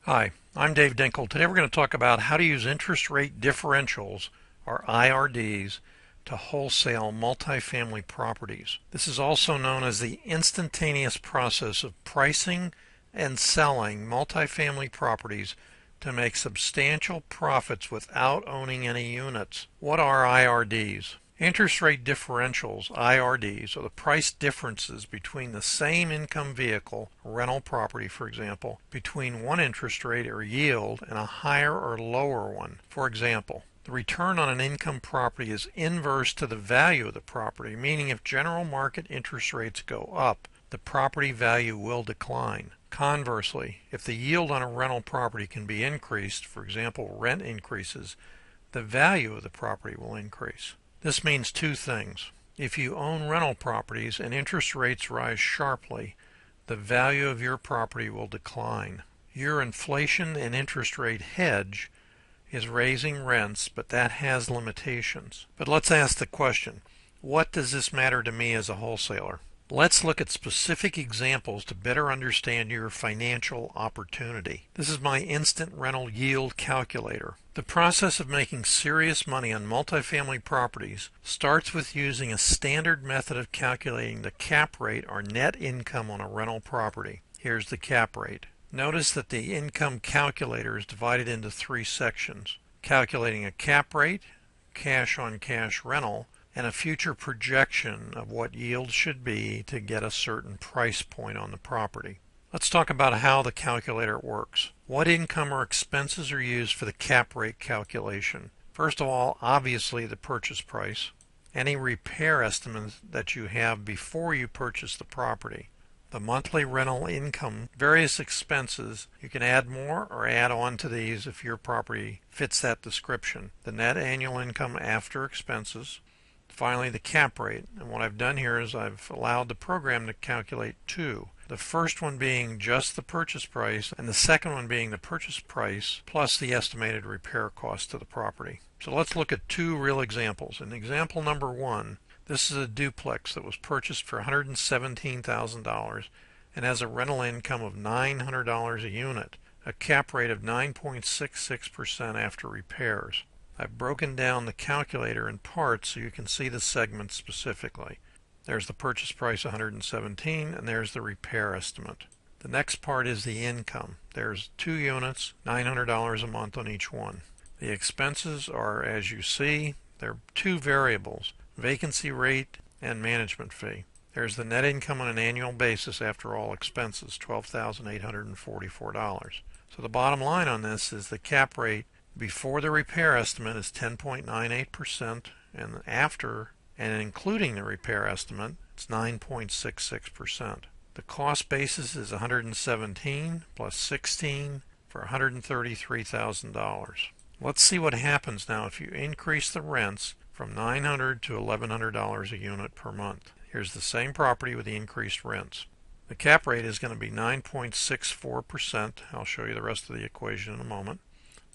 Hi, I'm Dave Dinkel. Today we're going to talk about how to use interest rate differentials, or IRDs, to wholesale multifamily properties. This is also known as the instantaneous process of pricing and selling multifamily properties to make substantial profits without owning any units. What are IRDs? Interest rate differentials, IRDs, are the price differences between the same income vehicle, rental property for example, between one interest rate or yield and a higher or lower one. For example, the return on an income property is inverse to the value of the property, meaning if general market interest rates go up, the property value will decline. Conversely, if the yield on a rental property can be increased, for example, rent increases, the value of the property will increase. This means two things. If you own rental properties and interest rates rise sharply, the value of your property will decline. Your inflation and interest rate hedge is raising rents, but that has limitations. But let's ask the question, what does this matter to me as a wholesaler? Let's look at specific examples to better understand your financial opportunity. This is my instant rental yield calculator. The process of making serious money on multifamily properties starts with using a standard method of calculating the cap rate or net income on a rental property. Here's the cap rate. Notice that the income calculator is divided into three sections: calculating a cap rate, cash on cash rental, and a future projection of what yield should be to get a certain price point on the property. Let's talk about how the calculator works. What income or expenses are used for the cap rate calculation? First of all, obviously the purchase price, any repair estimates that you have before you purchase the property, the monthly rental income, various expenses. You can add more or add on to these if your property fits that description. The net annual income after expenses. Finally, the cap rate. And what I've done here is I've allowed the program to calculate two. The first one being just the purchase price, and the second one being the purchase price plus the estimated repair cost to the property. So let's look at two real examples. In example number one, this is a duplex that was purchased for $117,000 and has a rental income of $900 a unit, a cap rate of 9.66% after repairs. I've broken down the calculator in parts so you can see the segments specifically. There's the purchase price, $117, and there's the repair estimate. The next part is the income. There's two units, $900 a month on each one. The expenses are, as you see, they're two variables: vacancy rate and management fee. There's the net income on an annual basis after all expenses, $12,844. So the bottom line on this is the cap rate before the repair estimate is 10.98%, and after and including the repair estimate, it's 9.66%. The cost basis is 117 plus 16 for $133,000. Let's see what happens now if you increase the rents from $900 to $1,100 a unit per month. Here's the same property with the increased rents. The cap rate is going to be 9.64%. I'll show you the rest of the equation in a moment.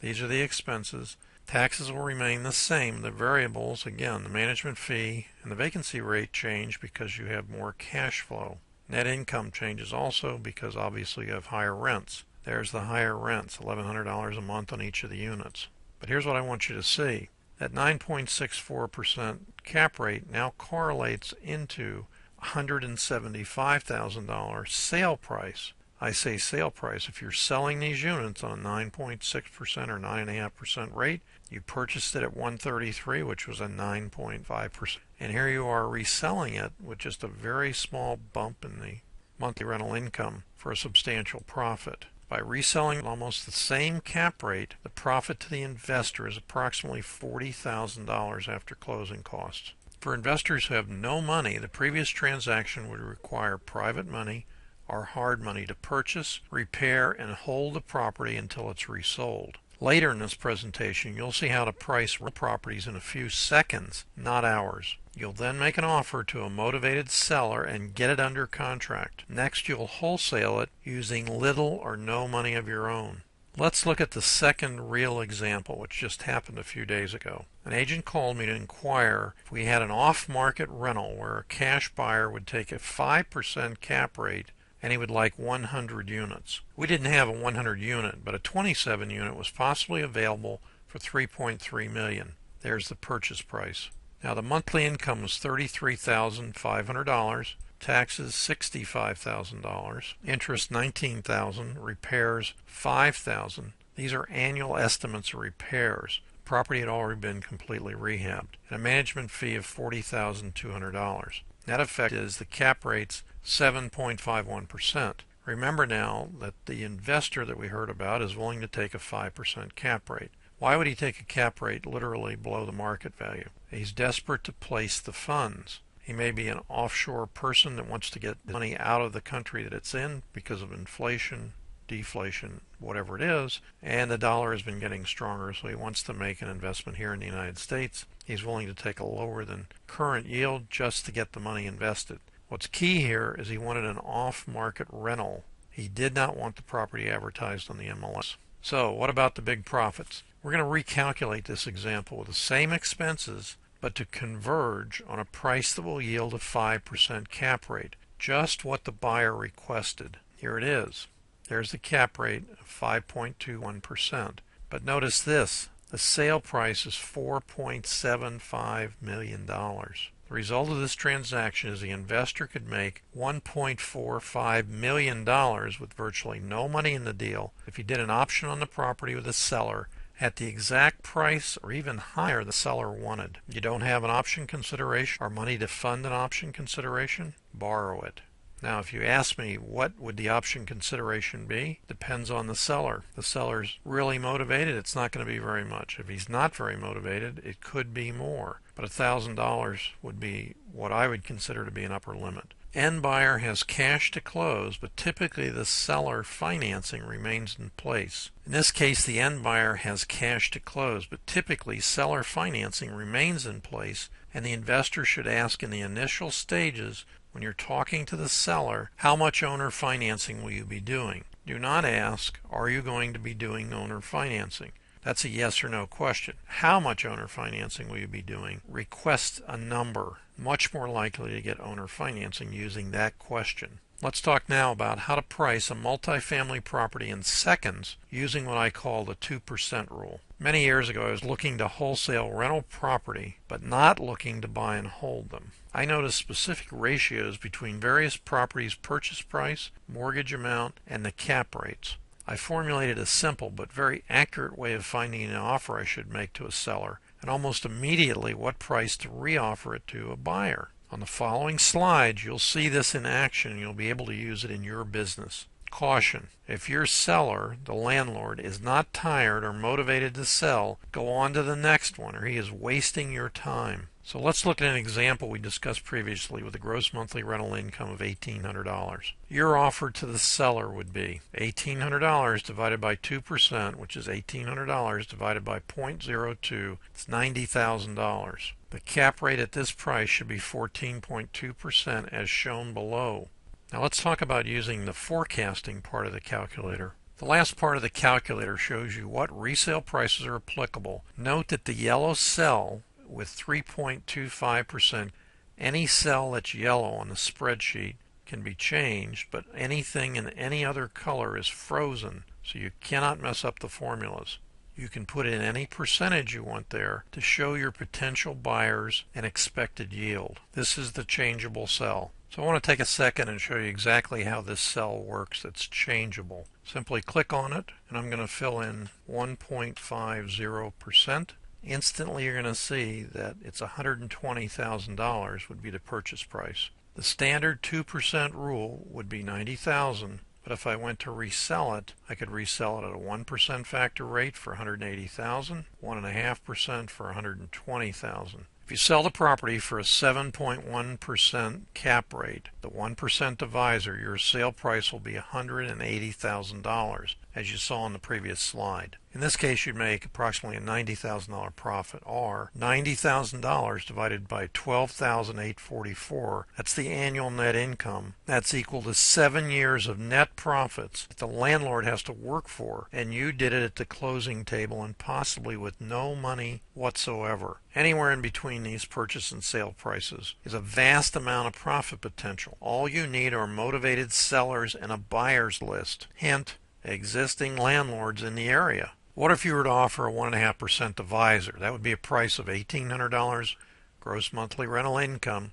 These are the expenses. Taxes will remain the same. The variables, again, the management fee and the vacancy rate change because you have more cash flow. Net income changes also because obviously you have higher rents. There's the higher rents, $1,100 a month on each of the units. But here's what I want you to see. That 9.64% cap rate now correlates into $175,000 sale price. I say sale price. If you're selling these units on a 9.6% or 9.5% rate, you purchased it at 133, which was a 9.5%. And here you are reselling it with just a very small bump in the monthly rental income for a substantial profit. By reselling almost the same cap rate, the profit to the investor is approximately $40,000 after closing costs. For investors who have no money, the previous transaction would require private money or hard money to purchase, repair, and hold the property until it's resold. Later in this presentation, you'll see how to price properties in a few seconds, not hours. You'll then make an offer to a motivated seller and get it under contract. Next, you'll wholesale it using little or no money of your own. Let's look at the second real example, which just happened a few days ago. An agent called me to inquire if we had an off-market rental where a cash buyer would take a 5% cap rate and he would like 100 units. We didn't have a 100 unit, but a 27 unit was possibly available for $3.3 million. There's the purchase price. Now the monthly income was $33,500, taxes $65,000, interest $19,000, repairs $5,000. These are annual estimates of repairs. The property had already been completely rehabbed, and a management fee of $40,200. Net effect is the cap rate's 7.51%. Remember now that the investor that we heard about is willing to take a 5% cap rate. Why would he take a cap rate literally below the market value? He's desperate to place the funds. He may be an offshore person that wants to get money out of the country that it's in because of inflation, deflation, whatever it is, and the dollar has been getting stronger, so he wants to make an investment here in the United States. He's willing to take a lower than current yield just to get the money invested. What's key here is he wanted an off-market rental. He did not want the property advertised on the MLS. So what about the big profits? We're going to recalculate this example with the same expenses, but to converge on a price that will yield a 5% cap rate, just what the buyer requested. Here it is. There's the cap rate of 5.21%. But notice this, the sale price is $4.75 million. The result of this transaction is the investor could make $1.45 million with virtually no money in the deal if he did an option on the property with the seller at the exact price or even higher the seller wanted. You don't have an option consideration or money to fund an option consideration? Borrow it. Now, if you ask me what would the option consideration be, depends on the seller. If the seller's really motivated, it's not going to be very much. If he's not very motivated, it could be more. But $1,000 would be what I would consider to be an upper limit. End buyer has cash to close, but typically the seller financing remains in place. In this case, the end buyer has cash to close, but typically seller financing remains in place, and the investor should ask in the initial stages when you're talking to the seller, how much owner financing will you be doing? Do not ask, are you going to be doing owner financing? That's a yes or no question. How much owner financing will you be doing? Request a number. Much more likely to get owner financing using that question. Let's talk now about how to price a multifamily property in seconds using what I call the 2% rule. Many years ago I was looking to wholesale rental property but not looking to buy and hold them. I noticed specific ratios between various properties' purchase price, mortgage amount, and the cap rates. I formulated a simple but very accurate way of finding an offer I should make to a seller and almost immediately what price to reoffer it to a buyer. On the following slides, you'll see this in action and you'll be able to use it in your business. Caution: if your seller, the landlord, is not tired or motivated to sell, go on to the next one or he is wasting your time. So let's look at an example we discussed previously with a gross monthly rental income of $1,800. Your offer to the seller would be $1,800 divided by 2%, which is $1,800 divided by 0.02, it's $90,000. The cap rate at this price should be 14.2% as shown below. Now let's talk about using the forecasting part of the calculator. The last part of the calculator shows you what resale prices are applicable. Note that the yellow cell with 3.25%, any cell that's yellow on the spreadsheet can be changed, but anything in any other color is frozen, so you cannot mess up the formulas. You can put in any percentage you want there to show your potential buyers an expected yield. This is the changeable cell. So I want to take a second and show you exactly how this cell works that's changeable. Simply click on it, and I'm going to fill in 1.50%. Instantly you're going to see that it's $120,000 would be the purchase price. The standard 2% rule would be $90,000, but if I went to resell it, I could resell it at a 1% factor rate for $180,000, 1.5% for $120,000. If you sell the property for a 7.1% cap rate, the 1% divisor, your sale price will be $180,000, as you saw in the previous slide. In this case, you'd make approximately a $90,000 profit, or $90,000 divided by 12,844. That's the annual net income. That's equal to 7 years of net profits that the landlord has to work for, and you did it at the closing table and possibly with no money whatsoever. Anywhere in between these purchase and sale prices is a vast amount of profit potential. All you need are motivated sellers and a buyer's list. Hint, existing landlords in the area. What if you were to offer a 1.5% divisor? That would be a price of $1,800 gross monthly rental income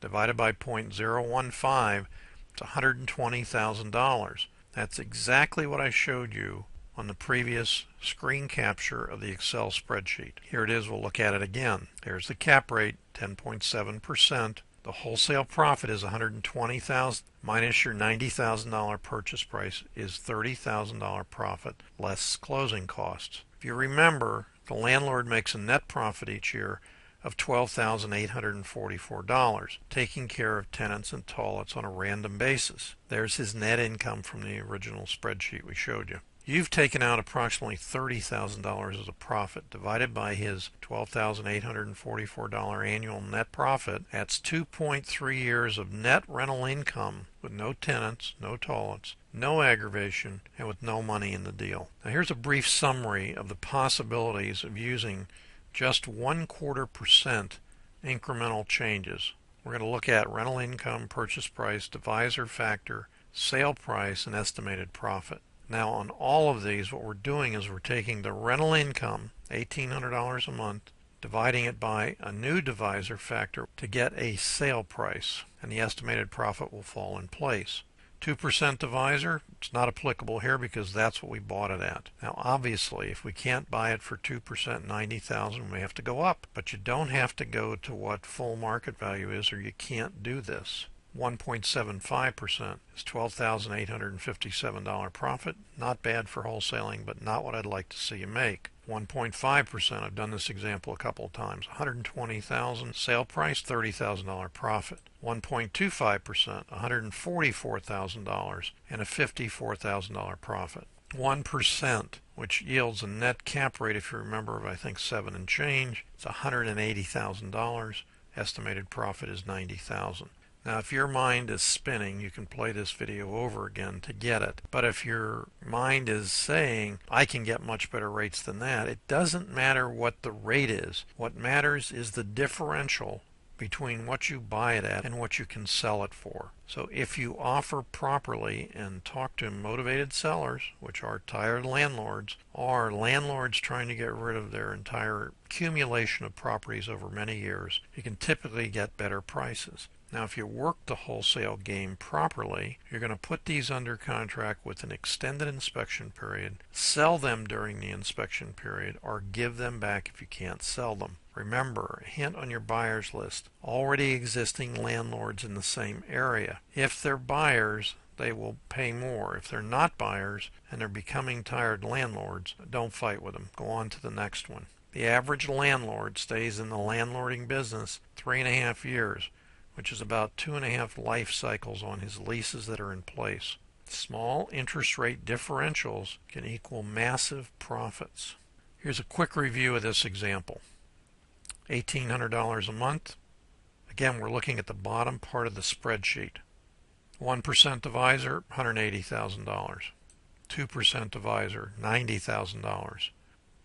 divided by 0.015. It's $120,000. That's exactly what I showed you on the previous screen capture of the Excel spreadsheet. Here it is. We'll look at it again. There's the cap rate, 10.7%. The wholesale profit is $120,000 minus your $90,000 purchase price is $30,000 profit less closing costs. If you remember, the landlord makes a net profit each year of $12,844, taking care of tenants and toilets on a random basis. There's his net income from the original spreadsheet we showed you. You've taken out approximately $30,000 as a profit divided by his $12,844 annual net profit. That's 2.3 years of net rental income with no tenants, no toilets, no aggravation, and with no money in the deal. Now here's a brief summary of the possibilities of using just 0.25% incremental changes. We're going to look at rental income, purchase price, divisor factor, sale price, and estimated profit. Now on all of these, what we're doing is we're taking the rental income, $1,800 a month, dividing it by a new divisor factor to get a sale price, and the estimated profit will fall in place. 2% divisor, it's not applicable here because that's what we bought it at. Now obviously if we can't buy it for 2%, $90,000, we may have to go up, but you don't have to go to what full market value is, or you can't do this. 1.75% is $12,857 profit. Not bad for wholesaling, but not what I'd like to see you make. 1.5%, I've done this example a couple of times, $120,000 sale price, $30,000 profit. 1.25%, $144,000 and a $54,000 profit. 1%, which yields a net cap rate, if you remember, of I think 7 and change, it's $180,000. Estimated profit is $90,000. Now if your mind is spinning, you can play this video over again to get it. But if your mind is saying, I can get much better rates than that, it doesn't matter what the rate is. What matters is the differential between what you buy it at and what you can sell it for. So if you offer properly and talk to motivated sellers, which are tired landlords, or landlords trying to get rid of their entire accumulation of properties over many years, you can typically get better prices. Now if you work the wholesale game properly, you're going to put these under contract with an extended inspection period, sell them during the inspection period, or give them back if you can't sell them. Remember, a hint on your buyer's list, already existing landlords in the same area. If they're buyers, they will pay more. If they're not buyers and they're becoming tired landlords, don't fight with them. Go on to the next one. The average landlord stays in the landlording business 3.5 years, which is about 2.5 life cycles on his leases that are in place. Small interest rate differentials can equal massive profits. Here's a quick review of this example. $1,800 a month. Again, we're looking at the bottom part of the spreadsheet. 1% divisor, $180,000. 2% divisor, $90,000.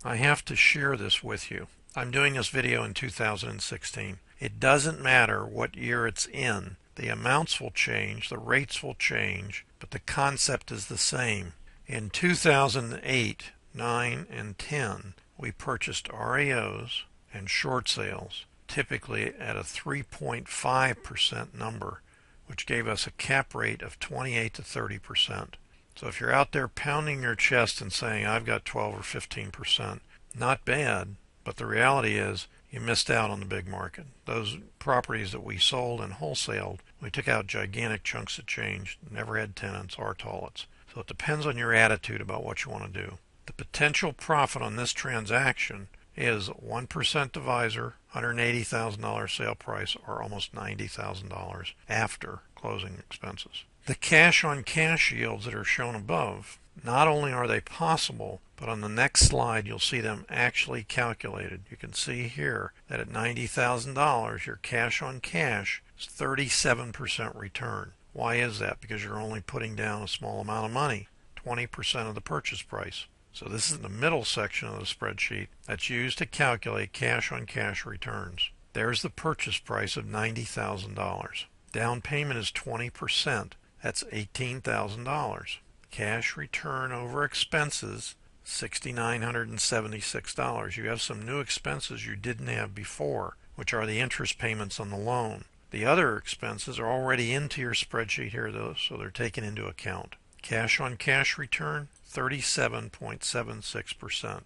I have to share this with you. I'm doing this video in 2016. It doesn't matter what year it's in. The amounts will change, the rates will change, but the concept is the same. In 2008, 9, and 10, we purchased REOs and short sales, typically at a 3.5% number, which gave us a cap rate of 28 to 30%. So if you're out there pounding your chest and saying, I've got 12 or 15%, not bad, but the reality is you missed out on the big market. Those properties that we sold and wholesaled, we took out gigantic chunks of change, never had tenants or toilets. So it depends on your attitude about what you want to do. The potential profit on this transaction is 1% divisor, $180,000 sale price, or almost $90,000 after closing expenses. The cash on cash yields that are shown above, Not only are they possible, but on the next slide you'll see them actually calculated. You can see here that at $90,000 your cash on cash is 37% return. Why is that? Because you're only putting down a small amount of money, 20% of the purchase price. So this is the middle section of the spreadsheet that's used to calculate cash on cash returns. There's the purchase price of $90,000. Down payment is 20%. That's $18,000. Cash return over expenses, $6,976. You have some new expenses you didn't have before, which are the interest payments on the loan. The other expenses are already into your spreadsheet here, though, so they're taken into account. Cash on cash return, 37.76%.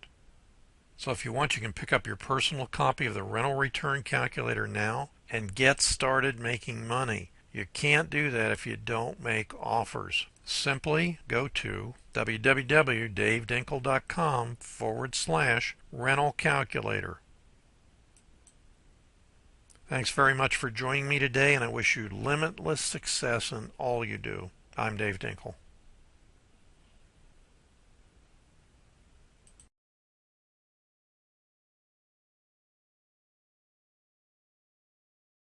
So if you want, you can pick up your personal copy of the rental return calculator now and get started making money. You can't do that if you don't make offers. Simply go to www.davedinkel.com/rental calculator. Thanks very much for joining me today, and I wish you limitless success in all you do. I'm Dave Dinkel.